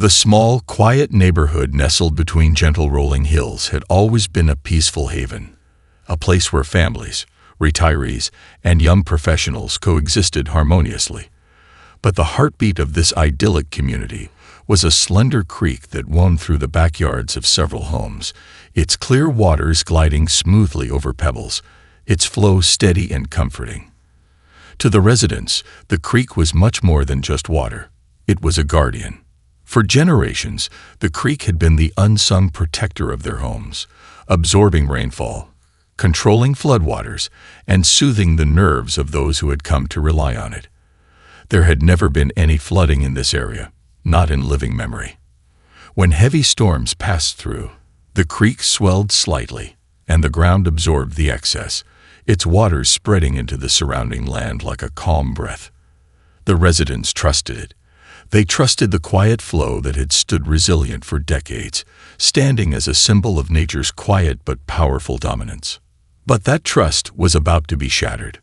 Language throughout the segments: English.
The small, quiet neighborhood nestled between gentle rolling hills had always been a peaceful haven, a place where families, retirees, and young professionals coexisted harmoniously. But the heartbeat of this idyllic community was a slender creek that wound through the backyards of several homes, its clear waters gliding smoothly over pebbles, its flow steady and comforting. To the residents, the creek was much more than just water. It was a guardian. For generations, the creek had been the unsung protector of their homes, absorbing rainfall, controlling floodwaters, and soothing the nerves of those who had come to rely on it. There had never been any flooding in this area, not in living memory. When heavy storms passed through, the creek swelled slightly, and the ground absorbed the excess, its waters spreading into the surrounding land like a calm breath. The residents trusted it. They trusted the quiet flow that had stood resilient for decades, standing as a symbol of nature's quiet but powerful dominance. But that trust was about to be shattered.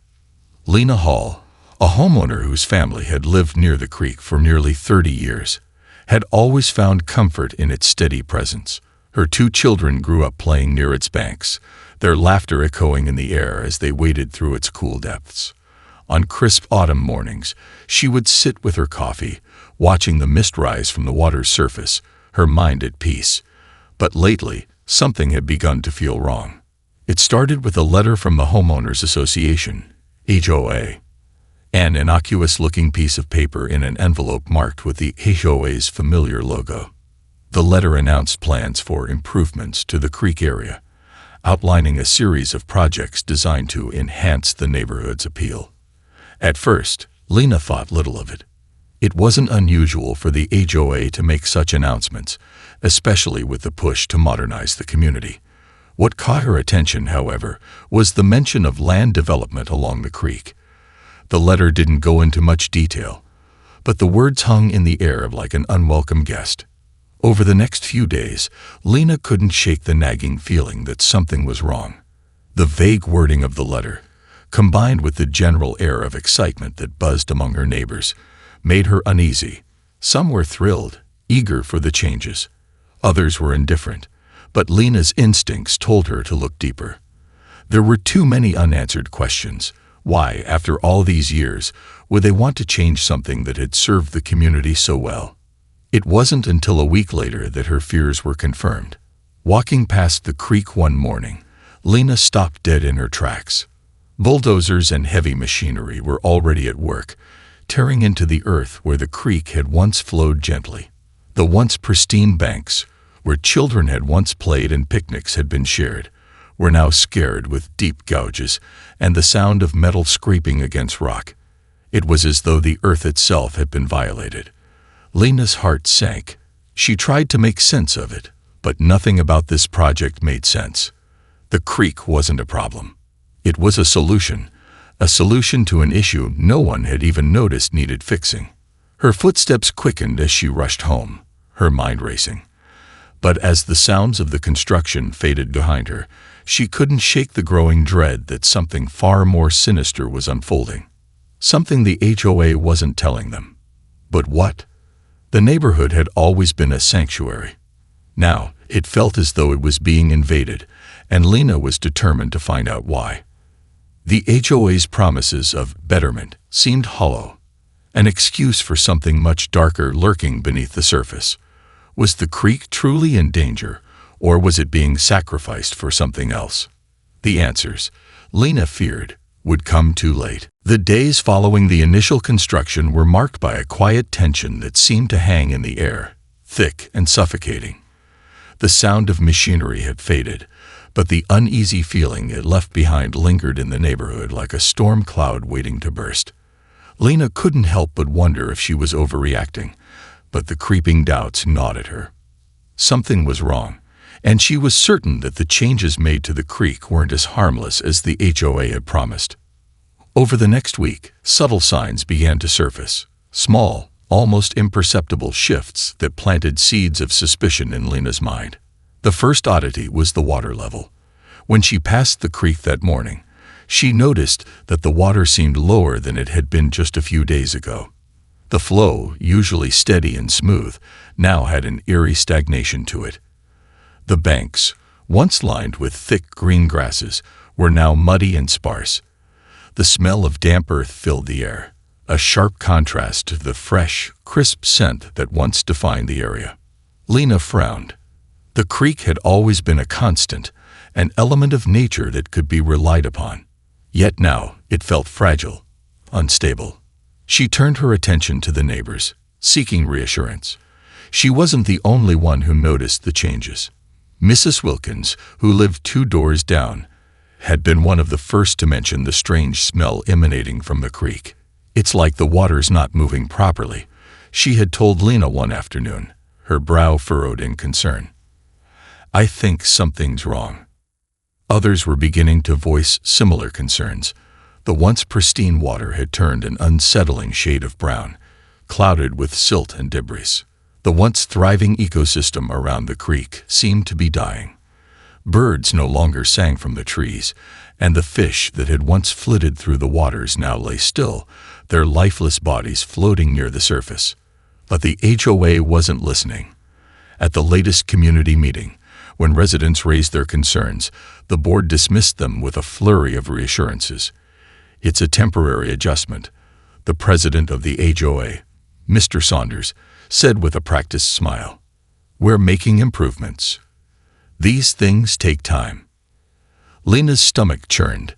Lena Hall, a homeowner whose family had lived near the creek for nearly 30 years, had always found comfort in its steady presence. Her 2 children grew up playing near its banks, their laughter echoing in the air as they waded through its cool depths. On crisp autumn mornings, she would sit with her coffee, watching the mist rise from the water's surface, her mind at peace. But lately, something had begun to feel wrong. It started with a letter from the Homeowners Association, HOA. An innocuous-looking piece of paper in an envelope marked with the HOA's familiar logo. The letter announced plans for improvements to the creek area, outlining a series of projects designed to enhance the neighborhood's appeal. At first, Lena thought little of it. It wasn't unusual for the HOA to make such announcements, especially with the push to modernize the community. What caught her attention, however, was the mention of land development along the creek. The letter didn't go into much detail, but the words hung in the air like an unwelcome guest. Over the next few days, Lena couldn't shake the nagging feeling that something was wrong. The vague wording of the letter, combined with the general air of excitement that buzzed among her neighbors, made her uneasy. Some were thrilled, eager for the changes. Others were indifferent, but Lena's instincts told her to look deeper. There were too many unanswered questions. Why, after all these years, would they want to change something that had served the community so well? It wasn't until a week later that her fears were confirmed. Walking past the creek one morning, Lena stopped dead in her tracks. Bulldozers and heavy machinery were already at work, tearing into the earth where the creek had once flowed gently. The once pristine banks, where children had once played and picnics had been shared, were now scarred with deep gouges and the sound of metal scraping against rock. It was as though the earth itself had been violated. Lena's heart sank. She tried to make sense of it, but nothing about this project made sense. The creek wasn't a problem. It was a solution to an issue no one had even noticed needed fixing. Her footsteps quickened as she rushed home, her mind racing. But as the sounds of the construction faded behind her, she couldn't shake the growing dread that something far more sinister was unfolding. Something the HOA wasn't telling them. But what? The neighborhood had always been a sanctuary. Now, it felt as though it was being invaded, and Lena was determined to find out why. The HOA's promises of betterment seemed hollow, an excuse for something much darker lurking beneath the surface. Was the creek truly in danger, or was it being sacrificed for something else? The answers, Lena feared, would come too late. The days following the initial construction were marked by a quiet tension that seemed to hang in the air, thick and suffocating. The sound of machinery had faded, but the uneasy feeling it left behind lingered in the neighborhood like a storm cloud waiting to burst. Lena couldn't help but wonder if she was overreacting, but the creeping doubts gnawed at her. Something was wrong, and she was certain that the changes made to the creek weren't as harmless as the HOA had promised. Over the next week, subtle signs began to surface, small, almost imperceptible shifts that planted seeds of suspicion in Lena's mind. The first oddity was the water level. When she passed the creek that morning, she noticed that the water seemed lower than it had been just a few days ago. The flow, usually steady and smooth, now had an eerie stagnation to it. The banks, once lined with thick green grasses, were now muddy and sparse. The smell of damp earth filled the air, a sharp contrast to the fresh, crisp scent that once defined the area. Lena frowned. The creek had always been a constant, an element of nature that could be relied upon. Yet now it felt fragile, unstable. She turned her attention to the neighbors, seeking reassurance. She wasn't the only one who noticed the changes. Mrs. Wilkins, who lived 2 doors down, had been one of the first to mention the strange smell emanating from the creek. "It's like the water's not moving properly," she had told Lena one afternoon, her brow furrowed in concern. "I think something's wrong." Others were beginning to voice similar concerns. The once pristine water had turned an unsettling shade of brown, clouded with silt and debris. The once thriving ecosystem around the creek seemed to be dying. Birds no longer sang from the trees, and the fish that had once flitted through the waters now lay still, their lifeless bodies floating near the surface. But the HOA wasn't listening. At the latest community meeting, when residents raised their concerns, the board dismissed them with a flurry of reassurances. "It's a temporary adjustment," the president of the HOA, Mr. Saunders, said with a practiced smile. "We're making improvements. These things take time." Lena's stomach churned.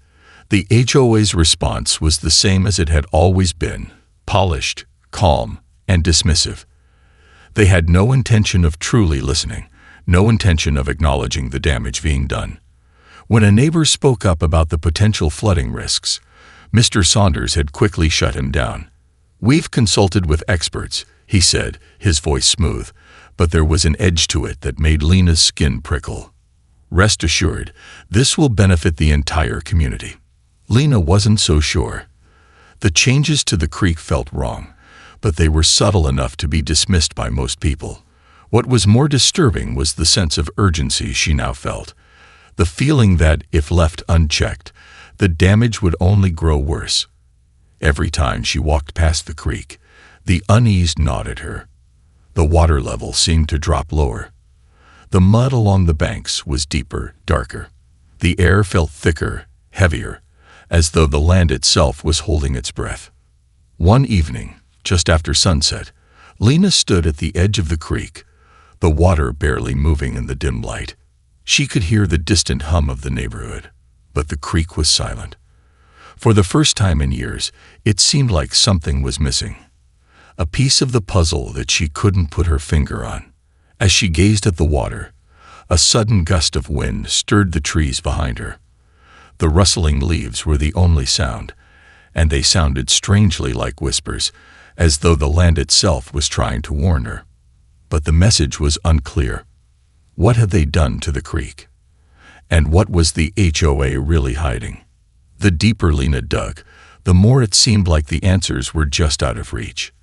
The HOA's response was the same as it had always been, polished, calm, and dismissive. They had no intention of truly listening, no intention of acknowledging the damage being done. When a neighbor spoke up about the potential flooding risks, Mr. Saunders had quickly shut him down. "We've consulted with experts," he said, his voice smooth, but there was an edge to it that made Lena's skin prickle. "Rest assured, this will benefit the entire community." Lena wasn't so sure. The changes to the creek felt wrong, but they were subtle enough to be dismissed by most people. What was more disturbing was the sense of urgency she now felt, the feeling that, if left unchecked, the damage would only grow worse. Every time she walked past the creek, the unease gnawed at her. The water level seemed to drop lower. The mud along the banks was deeper, darker. The air felt thicker, heavier, as though the land itself was holding its breath. One evening, just after sunset, Lena stood at the edge of the creek, the water barely moving in the dim light. She could hear the distant hum of the neighborhood, but the creek was silent. For the first time in years, it seemed like something was missing. A piece of the puzzle that she couldn't put her finger on. As she gazed at the water, a sudden gust of wind stirred the trees behind her. The rustling leaves were the only sound, and they sounded strangely like whispers, as though the land itself was trying to warn her. But the message was unclear. What had they done to the creek? And what was the HOA really hiding? The deeper Lena dug, the more it seemed like the answers were just out of reach.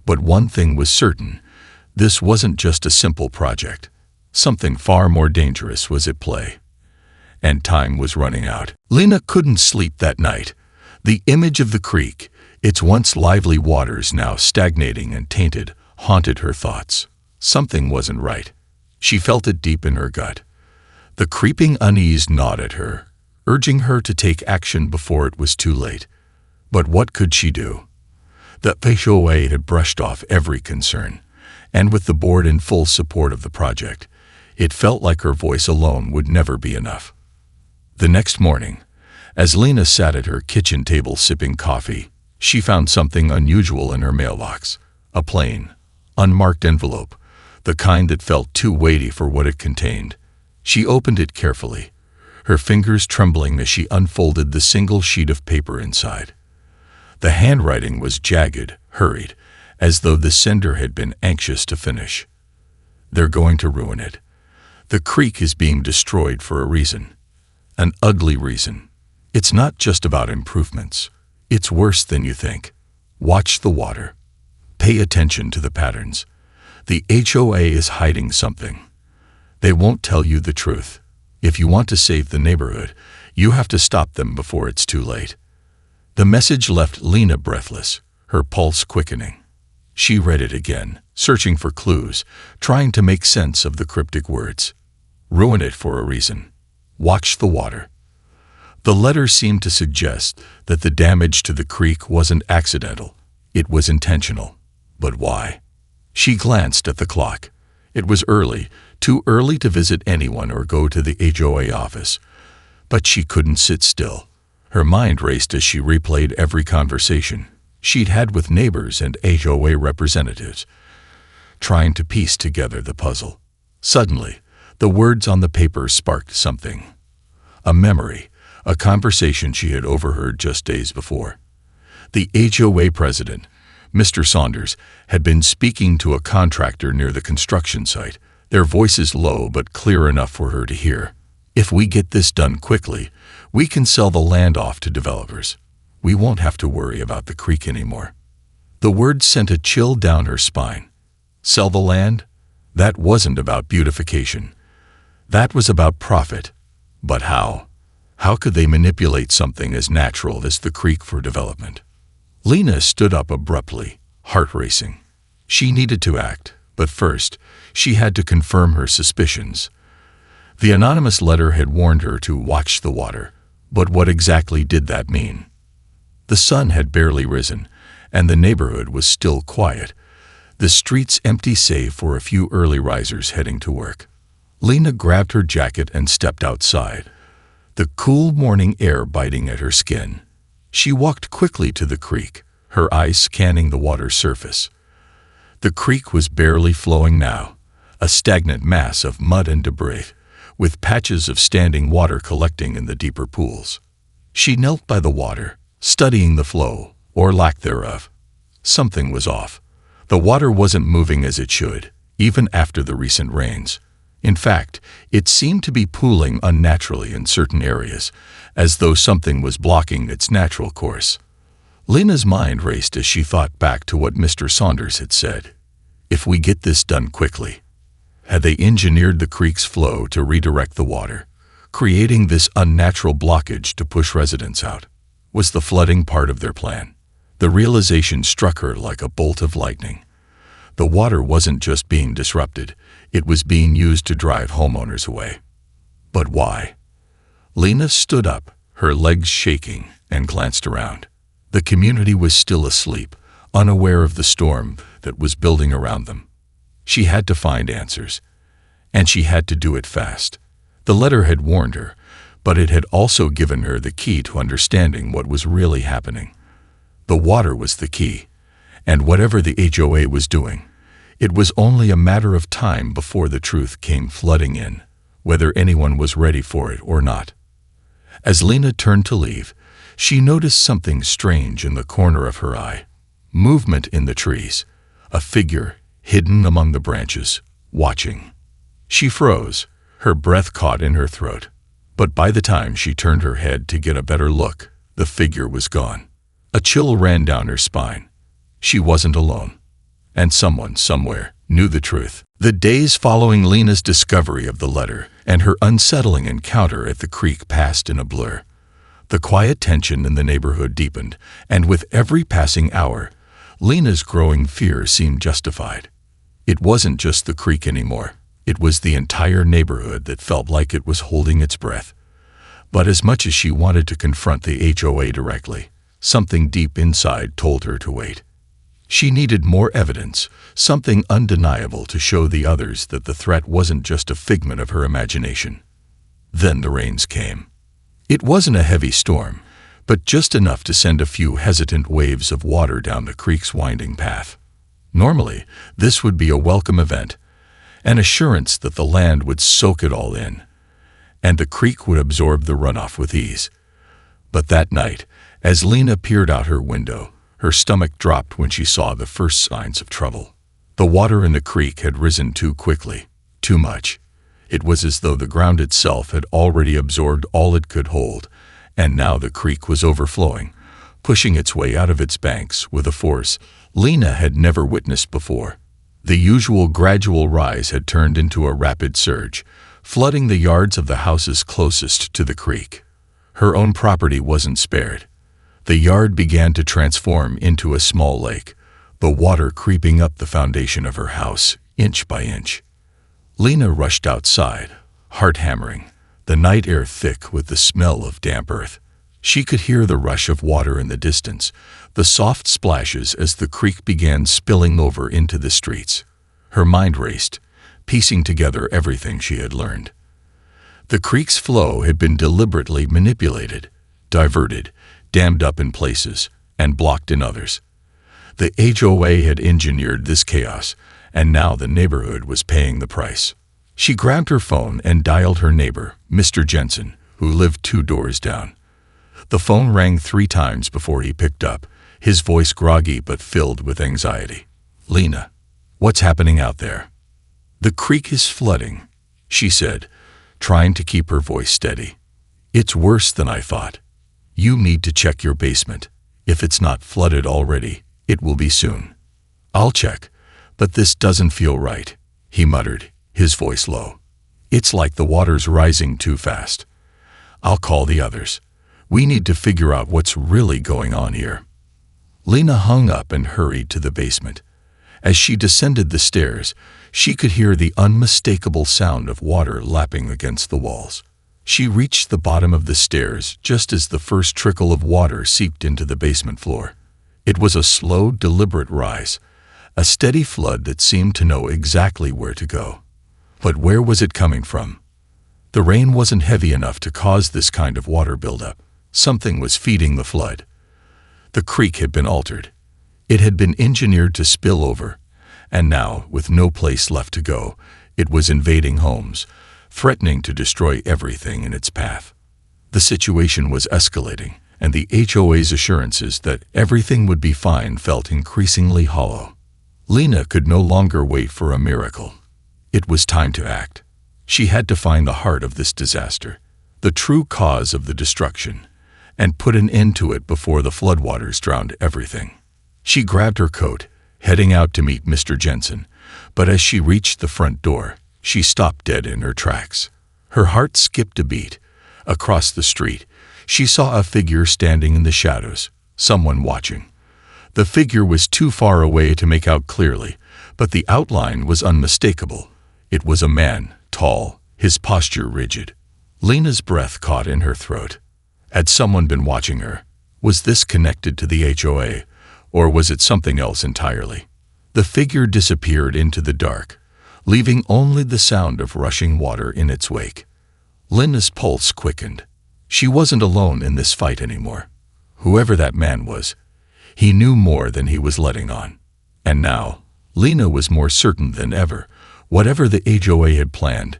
But one thing was certain, this wasn't just a simple project. Something far more dangerous was at play. And time was running out. Lena couldn't sleep that night. The image of the creek, its once lively waters now stagnating and tainted, haunted her thoughts. Something wasn't right. She felt it deep in her gut. The creeping unease gnawed at her, urging her to take action before it was too late. But what could she do? The HOA had brushed off every concern, and with the board in full support of the project, it felt like her voice alone would never be enough. The next morning, as Lena sat at her kitchen table sipping coffee, she found something unusual in her mailbox. A plain, unmarked envelope, the kind that felt too weighty for what it contained. She opened it carefully, her fingers trembling as she unfolded the single sheet of paper inside. The handwriting was jagged, hurried, as though the sender had been anxious to finish. "They're going to ruin it. The creek is being destroyed for a reason. An ugly reason. It's not just about improvements. It's worse than you think. Watch the water. Pay attention to the patterns. The HOA is hiding something. They won't tell you the truth. If you want to save the neighborhood, you have to stop them before it's too late." The message left Lena breathless, her pulse quickening. She read it again, searching for clues, trying to make sense of the cryptic words. Ruin it for a reason. Watch the water. The letter seemed to suggest that the damage to the creek wasn't accidental. It was intentional. But why? She glanced at the clock. It was early, too early to visit anyone or go to the HOA office. But she couldn't sit still. Her mind raced as she replayed every conversation she'd had with neighbors and HOA representatives, trying to piece together the puzzle. Suddenly, the words on the paper sparked something. A memory, a conversation she had overheard just days before. The HOA president, Mr. Saunders, had been speaking to a contractor near the construction site, their voices low but clear enough for her to hear. If we get this done quickly, we can sell the land off to developers. We won't have to worry about the creek anymore. The words sent a chill down her spine. Sell the land? That wasn't about beautification. That was about profit. But how? How could they manipulate something as natural as the creek for development? Lena stood up abruptly, heart racing. She needed to act, but first, she had to confirm her suspicions. The anonymous letter had warned her to watch the water, but what exactly did that mean? The sun had barely risen, and the neighborhood was still quiet, the streets empty save for a few early risers heading to work. Lena grabbed her jacket and stepped outside, the cool morning air biting at her skin. She walked quickly to the creek, her eyes scanning the water's surface. The creek was barely flowing now, a stagnant mass of mud and debris, with patches of standing water collecting in the deeper pools. She knelt by the water, studying the flow, or lack thereof. Something was off. The water wasn't moving as it should, even after the recent rains. In fact, it seemed to be pooling unnaturally in certain areas, as though something was blocking its natural course. Lena's mind raced as she thought back to what Mr. Saunders had said. If we get this done quickly. Had they engineered the creek's flow to redirect the water, creating this unnatural blockage to push residents out? Was the flooding part of their plan? The realization struck her like a bolt of lightning. The water wasn't just being disrupted, it was being used to drive homeowners away. But why? Lena stood up, her legs shaking, and glanced around. The community was still asleep, unaware of the storm that was building around them. She had to find answers, and she had to do it fast. The letter had warned her, but it had also given her the key to understanding what was really happening. The water was the key, and whatever the HOA was doing, it was only a matter of time before the truth came flooding in, whether anyone was ready for it or not. As Lena turned to leave, she noticed something strange in the corner of her eye. Movement in the trees, a figure hidden among the branches, watching. She froze, her breath caught in her throat. But by the time she turned her head to get a better look, the figure was gone. A chill ran down her spine. She wasn't alone. And someone, somewhere, knew the truth. The days following Lena's discovery of the letter and her unsettling encounter at the creek passed in a blur. The quiet tension in the neighborhood deepened, and with every passing hour, Lena's growing fear seemed justified. It wasn't just the creek anymore. It was the entire neighborhood that felt like it was holding its breath. But as much as she wanted to confront the HOA directly, something deep inside told her to wait. She needed more evidence, something undeniable to show the others that the threat wasn't just a figment of her imagination. Then the rains came. It wasn't a heavy storm, but just enough to send a few hesitant waves of water down the creek's winding path. Normally, this would be a welcome event, an assurance that the land would soak it all in, and the creek would absorb the runoff with ease. But that night, as Lena peered out her window, her stomach dropped when she saw the first signs of trouble. The water in the creek had risen too quickly, too much. It was as though the ground itself had already absorbed all it could hold, and now the creek was overflowing, pushing its way out of its banks with a force Lena had never witnessed before. The usual gradual rise had turned into a rapid surge, flooding the yards of the houses closest to the creek. Her own property wasn't spared. The yard began to transform into a small lake, the water creeping up the foundation of her house, inch by inch. Lena rushed outside, heart hammering, the night air thick with the smell of damp earth. She could hear the rush of water in the distance, the soft splashes as the creek began spilling over into the streets. Her mind raced, piecing together everything she had learned. The creek's flow had been deliberately manipulated, diverted, dammed up in places, and blocked in others. The HOA had engineered this chaos, and now the neighborhood was paying the price. She grabbed her phone and dialed her neighbor, Mr. Jensen, who lived 2 doors down. The phone rang 3 times before he picked up, his voice groggy but filled with anxiety. "Lena, what's happening out there?" "The creek is flooding," she said, trying to keep her voice steady. "It's worse than I thought. You need to check your basement. If it's not flooded already, it will be soon." "I'll check, but this doesn't feel right," he muttered, his voice low. "It's like the water's rising too fast. I'll call the others. We need to figure out what's really going on here." Lena hung up and hurried to the basement. As she descended the stairs, she could hear the unmistakable sound of water lapping against the walls. She reached the bottom of the stairs just as the first trickle of water seeped into the basement floor. It was a slow, deliberate rise, a steady flood that seemed to know exactly where to go. But where was it coming from? The rain wasn't heavy enough to cause this kind of water buildup. Something was feeding the flood. The creek had been altered. It had been engineered to spill over, and now, with no place left to go, it was invading homes, threatening to destroy everything in its path. The situation was escalating, and the HOA's assurances that everything would be fine felt increasingly hollow. Lena could no longer wait for a miracle. It was time to act. She had to find the heart of this disaster, the true cause of the destruction, and put an end to it before the floodwaters drowned everything. She grabbed her coat, heading out to meet Mr. Jensen, but as she reached the front door, she stopped dead in her tracks. Her heart skipped a beat. Across the street, she saw a figure standing in the shadows, someone watching. The figure was too far away to make out clearly, but the outline was unmistakable. It was a man, tall, his posture rigid. Lena's breath caught in her throat. Had someone been watching her? Was this connected to the HOA, or was it something else entirely? The figure disappeared into the dark, leaving only the sound of rushing water in its wake. Lena's pulse quickened. She wasn't alone in this fight anymore. Whoever that man was, he knew more than he was letting on. And now, Lena was more certain than ever. Whatever the HOA had planned,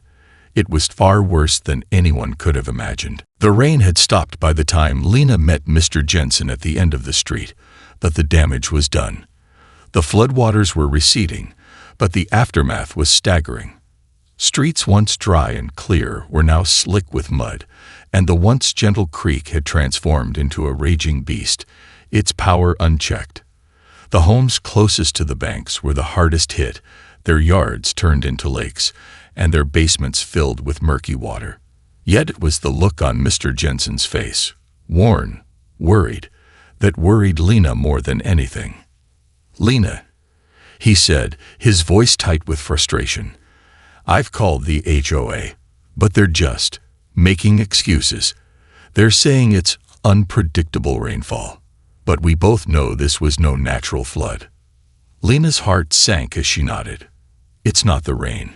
it was far worse than anyone could have imagined. The rain had stopped by the time Lena met Mr. Jensen at the end of the street, but the damage was done. The floodwaters were receding, but the aftermath was staggering. Streets once dry and clear were now slick with mud, and the once gentle creek had transformed into a raging beast, its power unchecked. The homes closest to the banks were the hardest hit, their yards turned into lakes, and their basements filled with murky water. Yet it was the look on Mr. Jensen's face, worn, worried, that worried Lena more than anything. "Lena," he said, his voice tight with frustration, "I've called the HOA, but they're just making excuses. They're saying it's unpredictable rainfall, but we both know this was no natural flood." Lena's heart sank as she nodded. "It's not the rain.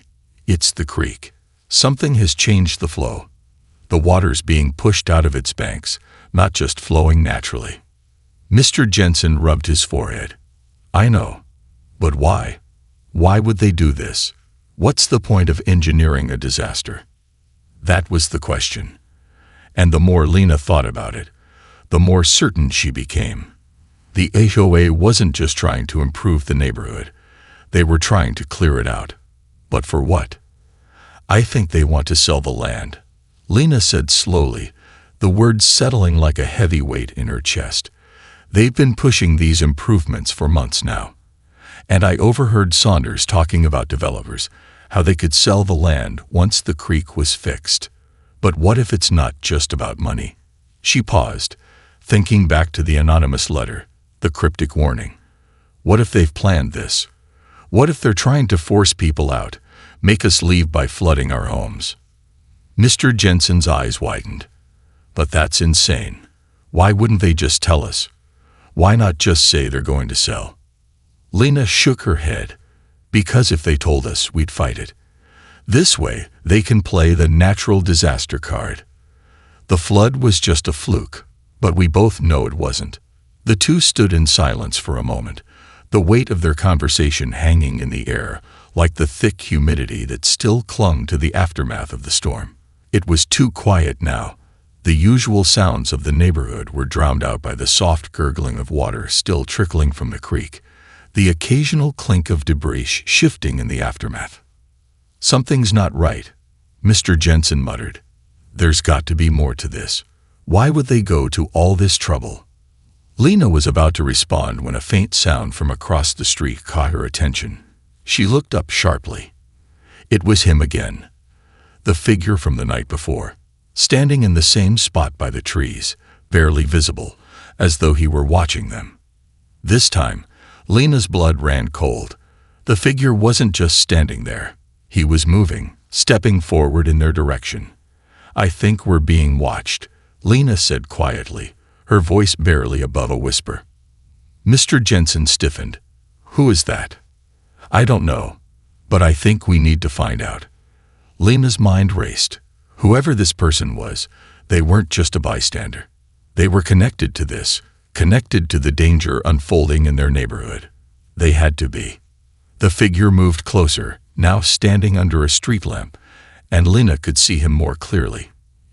It's the creek. Something has changed the flow. The water's being pushed out of its banks, not just flowing naturally." Mr. Jensen rubbed his forehead. "I know. But why? Why would they do this? What's the point of engineering a disaster?" That was the question. And the more Lena thought about it, the more certain she became. The HOA wasn't just trying to improve the neighborhood. They were trying to clear it out. But for what? "I think they want to sell the land," Lena said slowly, the words settling like a heavy weight in her chest. "They've been pushing these improvements for months now. And I overheard Saunders talking about developers, how they could sell the land once the creek was fixed. But what if it's not just about money?" She paused, thinking back to the anonymous letter, the cryptic warning. What if they've planned this? What if they're trying to force people out, make us leave by flooding our homes? Mr. Jensen's eyes widened. But that's insane. Why wouldn't they just tell us? Why not just say they're going to sell? Lena shook her head. Because if they told us, we'd fight it. This way, they can play the natural disaster card. The flood was just a fluke, but we both know it wasn't. The two stood in silence for a moment, the weight of their conversation hanging in the air, like the thick humidity that still clung to the aftermath of the storm. It was too quiet now. The usual sounds of the neighborhood were drowned out by the soft gurgling of water still trickling from the creek, the occasional clink of debris shifting in the aftermath. "Something's not right," Mr. Jensen muttered. "There's got to be more to this. Why would they go to all this trouble?" Lena was about to respond when a faint sound from across the street caught her attention. She looked up sharply. It was him again. The figure from the night before, standing in the same spot by the trees, barely visible, as though he were watching them. This time, Lena's blood ran cold. The figure wasn't just standing there. He was moving, stepping forward in their direction. "I think we're being watched," Lena said quietly, her voice barely above a whisper. Mr. Jensen stiffened. "Who is that?" "I don't know, but I think we need to find out." Lena's mind raced. Whoever this person was, they weren't just a bystander. They were connected to this, connected to the danger unfolding in their neighborhood. They had to be. The figure moved closer, now standing under a street lamp, and Lena could see him more clearly.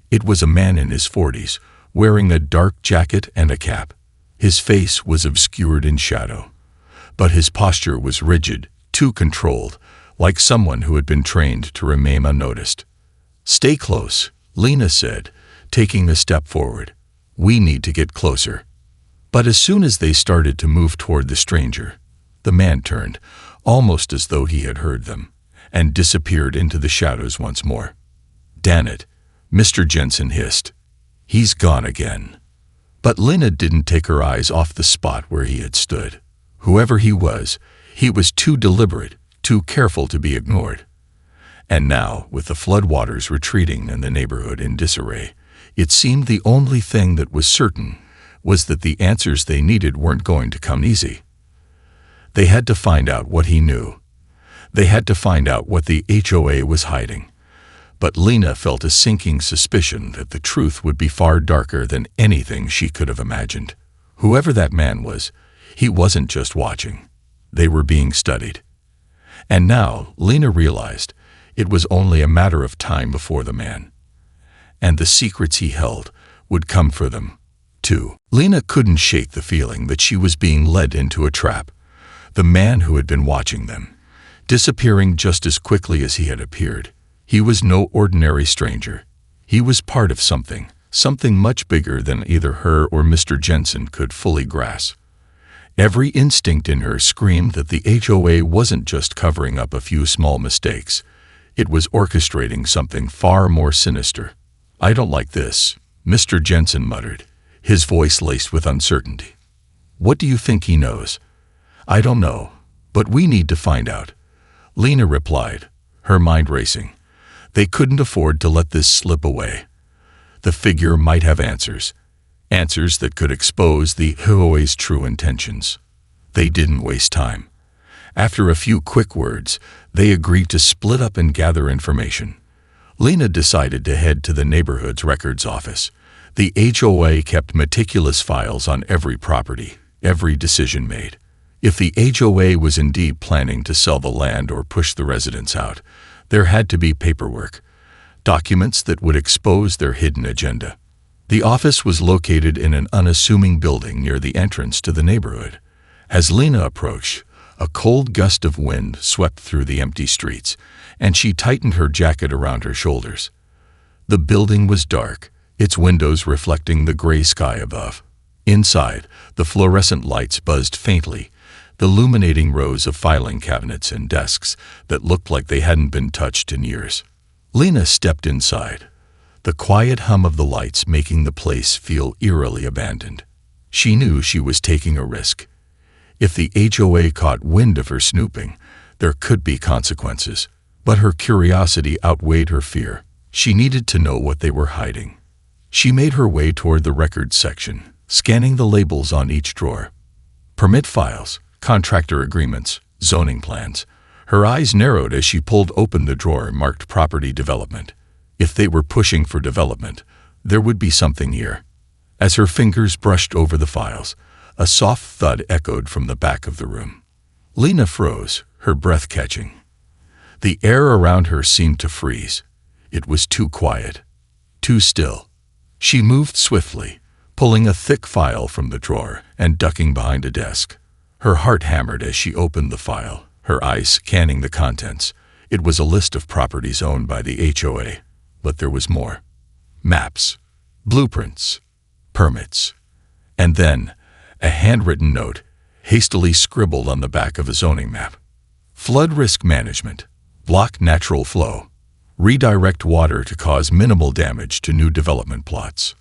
It was a man in his 40s, wearing a dark jacket and a cap. His face was obscured in shadow, but his posture was rigid, too controlled, like someone who had been trained to remain unnoticed. "Stay close," Lena said, taking a step forward. "We need to get closer." But as soon as they started to move toward the stranger, the man turned, almost as though he had heard them, and disappeared into the shadows once more. "Damn it," Mr. Jensen hissed. "He's gone again." But Lena didn't take her eyes off the spot where he had stood. Whoever he was too deliberate, too careful to be ignored. And now, with the floodwaters retreating and the neighborhood in disarray, it seemed the only thing that was certain was that the answers they needed weren't going to come easy. They had to find out what he knew. They had to find out what the HOA was hiding. But Lena felt a sinking suspicion that the truth would be far darker than anything she could have imagined. Whoever that man was, he wasn't just watching. They were being studied. And now Lena realized it was only a matter of time before the man, and the secrets he held, would come for them, too. Lena couldn't shake the feeling that she was being led into a trap. The man who had been watching them, disappearing just as quickly as he had appeared, he was no ordinary stranger. He was part of something much bigger than either her or Mr. Jensen could fully grasp. Every instinct in her screamed that the HOA wasn't just covering up a few small mistakes. It was orchestrating something far more sinister. "I don't like this," Mr. Jensen muttered, his voice laced with uncertainty. "What do you think he knows?" "I don't know, but we need to find out," Lena replied, her mind racing. They couldn't afford to let this slip away. The figure might have answers that could expose the HOA's true intentions. They didn't waste time. After a few quick words, they agreed to split up and gather information. Lena decided to head to the neighborhood's records office. The HOA kept meticulous files on every property, every decision made. If the HOA was indeed planning to sell the land or push the residents out, there had to be paperwork, documents that would expose their hidden agenda. The office was located in an unassuming building near the entrance to the neighborhood. As Lena approached, a cold gust of wind swept through the empty streets, and she tightened her jacket around her shoulders. The building was dark, its windows reflecting the gray sky above. Inside, the fluorescent lights buzzed faintly, illuminating rows of filing cabinets and desks that looked like they hadn't been touched in years. Lena stepped inside, the quiet hum of the lights making the place feel eerily abandoned. She knew she was taking a risk. If the HOA caught wind of her snooping, there could be consequences. But her curiosity outweighed her fear. She needed to know what they were hiding. She made her way toward the records section, scanning the labels on each drawer. Permit files, contractor agreements, zoning plans. Her eyes narrowed as she pulled open the drawer marked property development. If they were pushing for development, there would be something here. As her fingers brushed over the files, a soft thud echoed from the back of the room. Lena froze, her breath catching. The air around her seemed to freeze. It was too quiet, too still. She moved swiftly, pulling a thick file from the drawer and ducking behind a desk. Her heart hammered as she opened the file, her eyes scanning the contents. It was a list of properties owned by the HOA, but there was more. Maps, blueprints, permits, and then a handwritten note, hastily scribbled on the back of a zoning map. Flood risk management, block natural flow, redirect water to cause minimal damage to new development plots.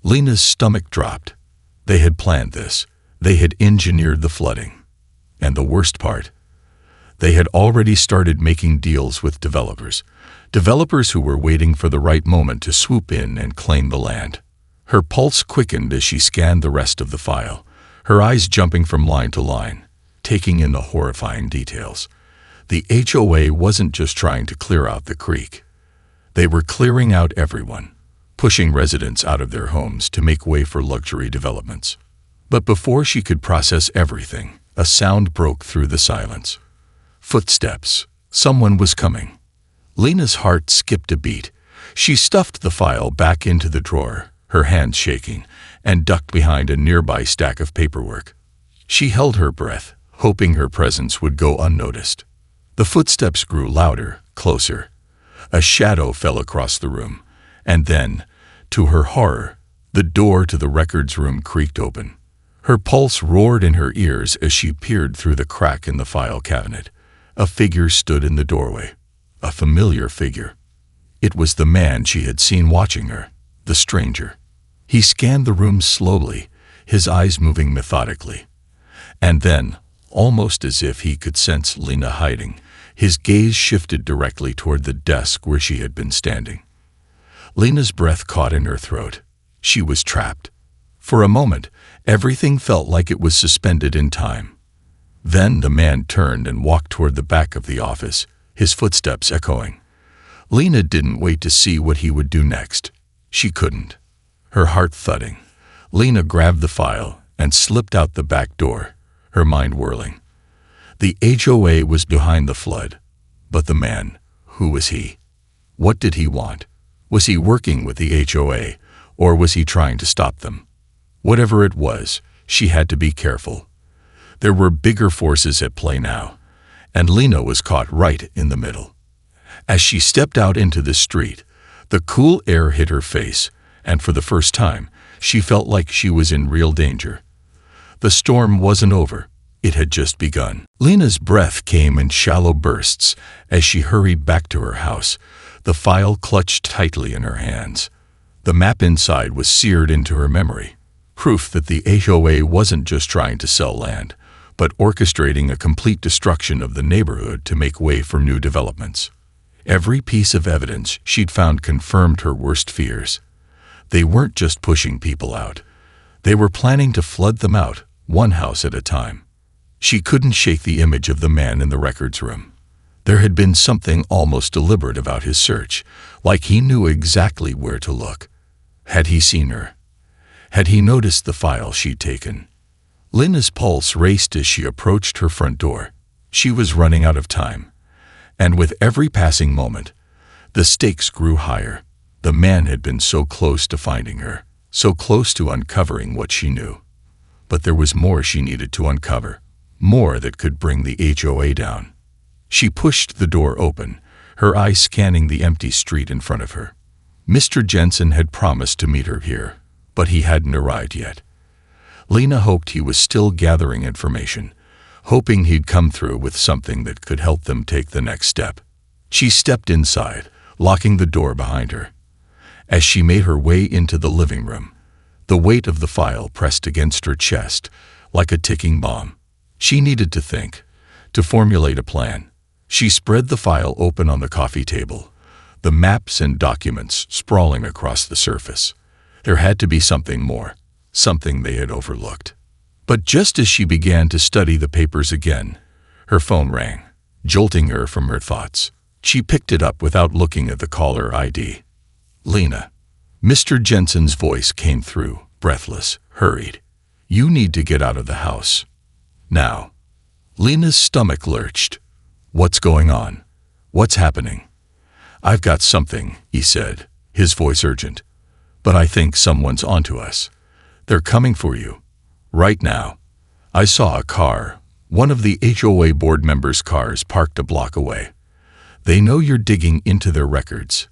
Lena's stomach dropped. They had planned this. They had engineered the flooding. And the worst part, they had already started making deals with developers who were waiting for the right moment to swoop in and claim the land. Her pulse quickened as she scanned the rest of the file, her eyes jumping from line to line, taking in the horrifying details. The HOA wasn't just trying to clear out the creek. They were clearing out everyone, pushing residents out of their homes to make way for luxury developments. But before she could process everything, a sound broke through the silence. Footsteps. Someone was coming. Lena's heart skipped a beat. She stuffed the file back into the drawer, her hands shaking, and ducked behind a nearby stack of paperwork. She held her breath, hoping her presence would go unnoticed. The footsteps grew louder, closer. A shadow fell across the room, and then, to her horror, the door to the records room creaked open. Her pulse roared in her ears as she peered through the crack in the file cabinet. A figure stood in the doorway, a familiar figure. It was the man she had seen watching her, the stranger. He scanned the room slowly, his eyes moving methodically. And then, almost as if he could sense Lena hiding, his gaze shifted directly toward the desk where she had been standing. Lena's breath caught in her throat. She was trapped. For a moment, everything felt like it was suspended in time. Then the man turned and walked toward the back of the office, his footsteps echoing. Lena didn't wait to see what he would do next. She couldn't. Her heart thudding, Lena grabbed the file and slipped out the back door, her mind whirling. The HOA was behind the flood, but the man, who was he? What did he want? Was he working with the HOA, or was he trying to stop them? Whatever it was, she had to be careful. There were bigger forces at play now, and Lena was caught right in the middle. As she stepped out into the street, the cool air hit her face, and for the first time, she felt like she was in real danger. The storm wasn't over. It had just begun. Lena's breath came in shallow bursts as she hurried back to her house, the file clutched tightly in her hands. The map inside was seared into her memory, proof that the HOA wasn't just trying to sell land, but orchestrating a complete destruction of the neighborhood to make way for new developments. Every piece of evidence she'd found confirmed her worst fears. They weren't just pushing people out. They were planning to flood them out, one house at a time. She couldn't shake the image of the man in the records room. There had been something almost deliberate about his search, like he knew exactly where to look. Had he seen her? Had he noticed the file she'd taken? Lena's pulse raced as she approached her front door. She was running out of time. And with every passing moment, the stakes grew higher. The man had been so close to finding her, so close to uncovering what she knew. But there was more she needed to uncover, more that could bring the HOA down. She pushed the door open, her eyes scanning the empty street in front of her. Mr. Jensen had promised to meet her here, but he hadn't arrived yet. Lena hoped he was still gathering information, hoping he'd come through with something that could help them take the next step. She stepped inside, locking the door behind her. As she made her way into the living room, the weight of the file pressed against her chest like a ticking bomb. She needed to think, to formulate a plan. She spread the file open on the coffee table, the maps and documents sprawling across the surface. There had to be something more, something they had overlooked. But just as she began to study the papers again, her phone rang, jolting her from her thoughts. She picked it up without looking at the caller ID. "Lena." Mr. Jensen's voice came through, breathless, hurried. "You need to get out of the house. Now." Lena's stomach lurched. "What's going on? What's happening?" "I've got something," he said, his voice urgent. "But I think someone's onto us. They're coming for you. Right now. I saw a car, one of the HOA board members' cars parked a block away. They know you're digging into their records.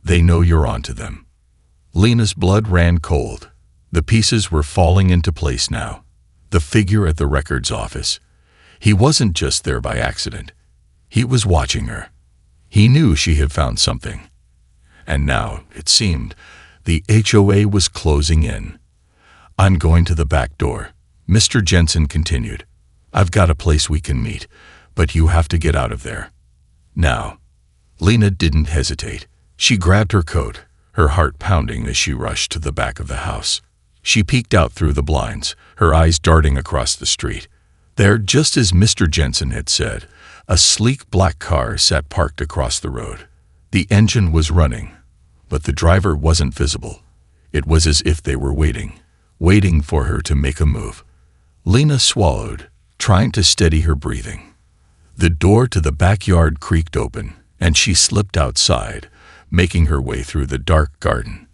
They know you're onto them." Lena's blood ran cold. The pieces were falling into place now. The figure at the records office. He wasn't just there by accident. He was watching her. He knew she had found something. And now, it seemed, the HOA was closing in. "I'm going to the back door," Mr. Jensen continued. "I've got a place we can meet, but you have to get out of there. Now." Lena didn't hesitate. She grabbed her coat, her heart pounding as she rushed to the back of the house. She peeked out through the blinds, her eyes darting across the street. There, just as Mr. Jensen had said, a sleek black car sat parked across the road. The engine was running, but the driver wasn't visible. It was as if they were waiting for her to make a move. Lena swallowed, trying to steady her breathing. The door to the backyard creaked open, and she slipped outside, making her way through the dark garden.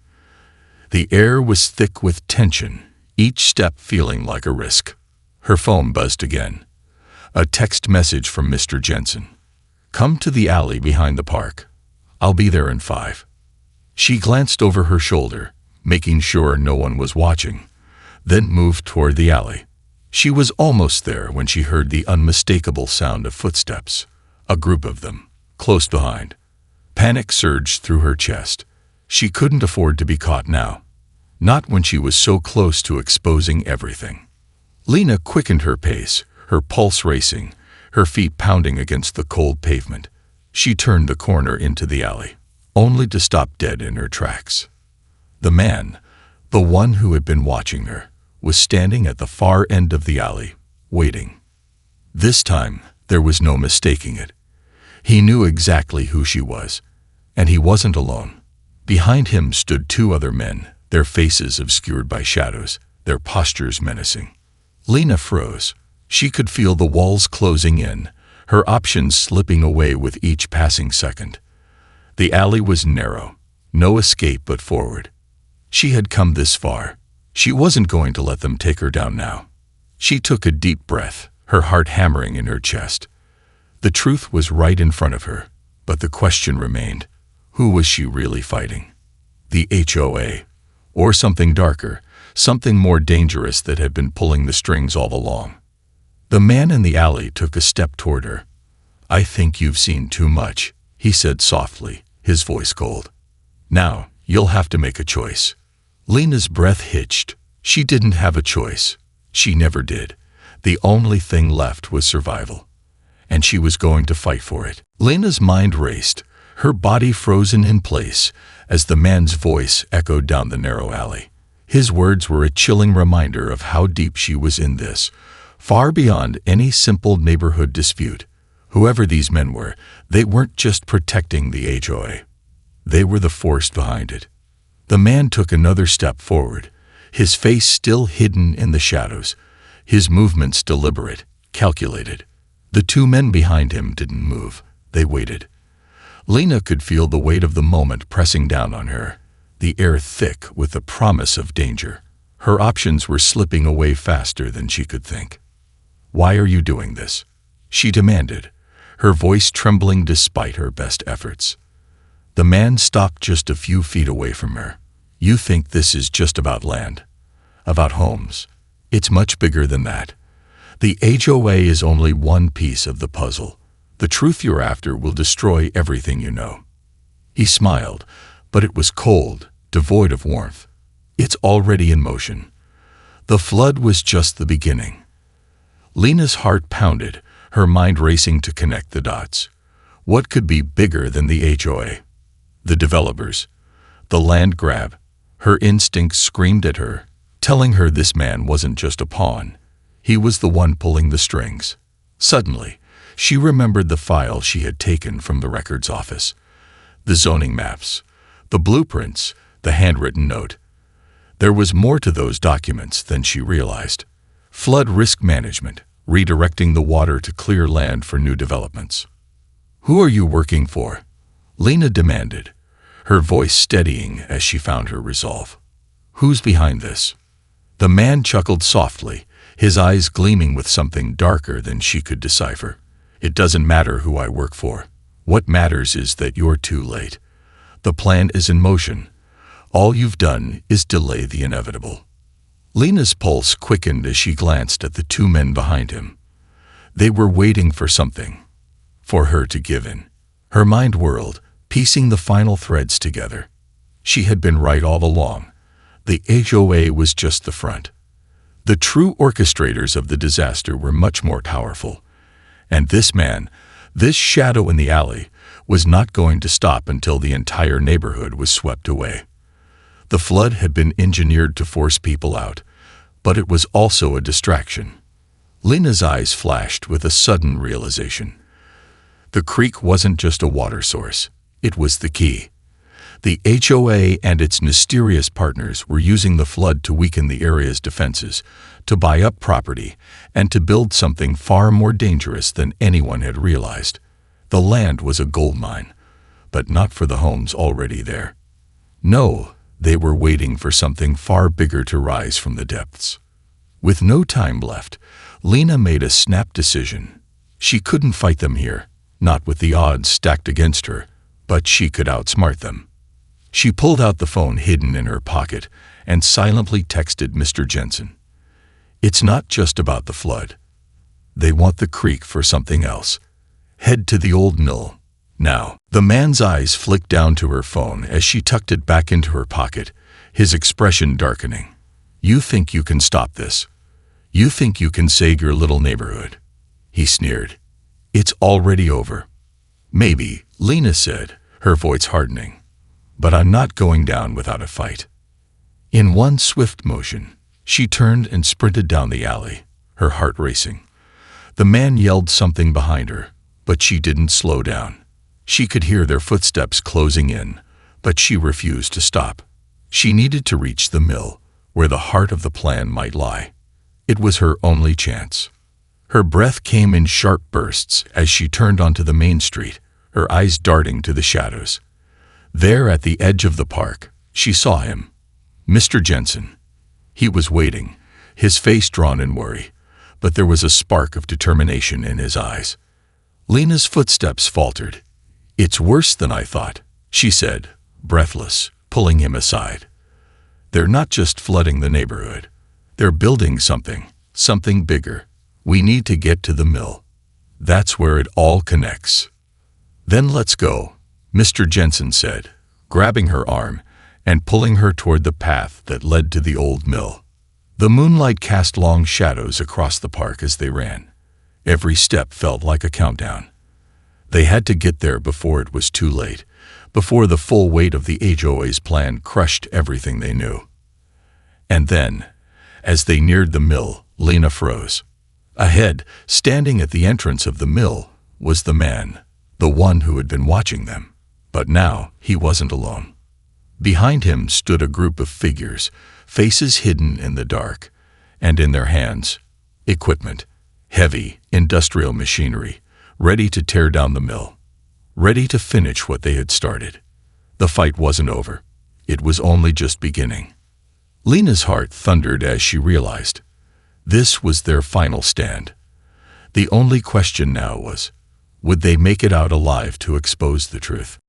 The air was thick with tension, each step feeling like a risk. Her phone buzzed again. A text message from Mr. Jensen. "Come to the alley behind the park. I'll be there in 5. She glanced over her shoulder, making sure no one was watching, then moved toward the alley. She was almost there when she heard the unmistakable sound of footsteps, a group of them, close behind. Panic surged through her chest. She couldn't afford to be caught now. Not when she was so close to exposing everything. Lena quickened her pace, her pulse racing, her feet pounding against the cold pavement. She turned the corner into the alley, only to stop dead in her tracks. The man, the one who had been watching her, was standing at the far end of the alley, waiting. This time, there was no mistaking it. He knew exactly who she was, and he wasn't alone. Behind him stood 2 other men, their faces obscured by shadows, their postures menacing. Lena froze. She could feel the walls closing in, her options slipping away with each passing second. The alley was narrow, no escape but forward. She had come this far. She wasn't going to let them take her down now. She took a deep breath, her heart hammering in her chest. The truth was right in front of her, but the question remained, who was she really fighting? The HOA, or something darker, something more dangerous that had been pulling the strings all along? The man in the alley took a step toward her. "I think you've seen too much," he said softly, his voice cold. "Now, you'll have to make a choice." Lena's breath hitched. She didn't have a choice. She never did. The only thing left was survival. And she was going to fight for it. Lena's mind raced, her body frozen in place, as the man's voice echoed down the narrow alley. His words were a chilling reminder of how deep she was in this, far beyond any simple neighborhood dispute. Whoever these men were, they weren't just protecting the HOA. They were the force behind it. The man took another step forward, his face still hidden in the shadows, his movements deliberate, calculated. The 2 men behind him didn't move. They waited. Lena could feel the weight of the moment pressing down on her, the air thick with the promise of danger. Her options were slipping away faster than she could think. "Why are you doing this?" she demanded, her voice trembling despite her best efforts. The man stopped just a few feet away from her. "You think this is just about land, about homes. It's much bigger than that. The HOA is only one piece of the puzzle. The truth you're after will destroy everything you know." He smiled, but it was cold, devoid of warmth. "It's already in motion. The flood was just the beginning." Lena's heart pounded, her mind racing to connect the dots. What could be bigger than the HOA? The developers? The land grab? Her instincts screamed at her, telling her this man wasn't just a pawn. He was the one pulling the strings. Suddenly, she remembered the file she had taken from the records office. The zoning maps, the blueprints, the handwritten note. There was more to those documents than she realized. Flood risk management, redirecting the water to clear land for new developments. "Who are you working for?" Lena demanded, her voice steadying as she found her resolve. "Who's behind this?" The man chuckled softly, his eyes gleaming with something darker than she could decipher. "It doesn't matter who I work for. What matters is that you're too late. The plan is in motion. All you've done is delay the inevitable." Lena's pulse quickened as she glanced at the two men behind him. They were waiting for something, for her to give in. Her mind whirled, piecing the final threads together. She had been right all along. The HOA was just the front. The true orchestrators of the disaster were much more powerful. And this man, this shadow in the alley, was not going to stop until the entire neighborhood was swept away. The flood had been engineered to force people out, but it was also a distraction. Lena's eyes flashed with a sudden realization. The creek wasn't just a water source, it was the key. The HOA and its mysterious partners were using the flood to weaken the area's defenses, to buy up property, and to build something far more dangerous than anyone had realized. The land was a gold mine, but not for the homes already there. No, they were waiting for something far bigger to rise from the depths. With no time left, Lena made a snap decision. She couldn't fight them here, not with the odds stacked against her, but she could outsmart them. She pulled out the phone hidden in her pocket and silently texted Mr. Jensen. "It's not just about the flood. They want the creek for something else. Head to the old mill now." The man's eyes flicked down to her phone as she tucked it back into her pocket, his expression darkening. "You think you can stop this? You think you can save your little neighborhood?" He sneered. "It's already over." "Maybe," Lena said, her voice hardening. "But I'm not going down without a fight." In one swift motion, she turned and sprinted down the alley, her heart racing. The man yelled something behind her, but she didn't slow down. She could hear their footsteps closing in, but she refused to stop. She needed to reach the mill, where the heart of the plan might lie. It was her only chance. Her breath came in sharp bursts as she turned onto the main street, her eyes darting to the shadows. There at the edge of the park, she saw him. Mr. Jensen. He was waiting, his face drawn in worry, but there was a spark of determination in his eyes. Lena's footsteps faltered. "It's worse than I thought," she said, breathless, pulling him aside. "They're not just flooding the neighborhood. They're building something bigger. We need to get to the mill. That's where it all connects." "Then let's go," Mr. Jensen said, grabbing her arm and pulling her toward the path that led to the old mill. The moonlight cast long shadows across the park as they ran. Every step felt like a countdown. They had to get there before it was too late, before the full weight of the HOA's plan crushed everything they knew. And then, as they neared the mill, Lena froze. Ahead, standing at the entrance of the mill, was the man, the one who had been watching them. But now he wasn't alone. Behind him stood a group of figures, faces hidden in the dark, and in their hands, equipment, heavy, industrial machinery, ready to tear down the mill, ready to finish what they had started. The fight wasn't over. It was only just beginning. Lena's heart thundered as she realized this was their final stand. The only question now was, would they make it out alive to expose the truth?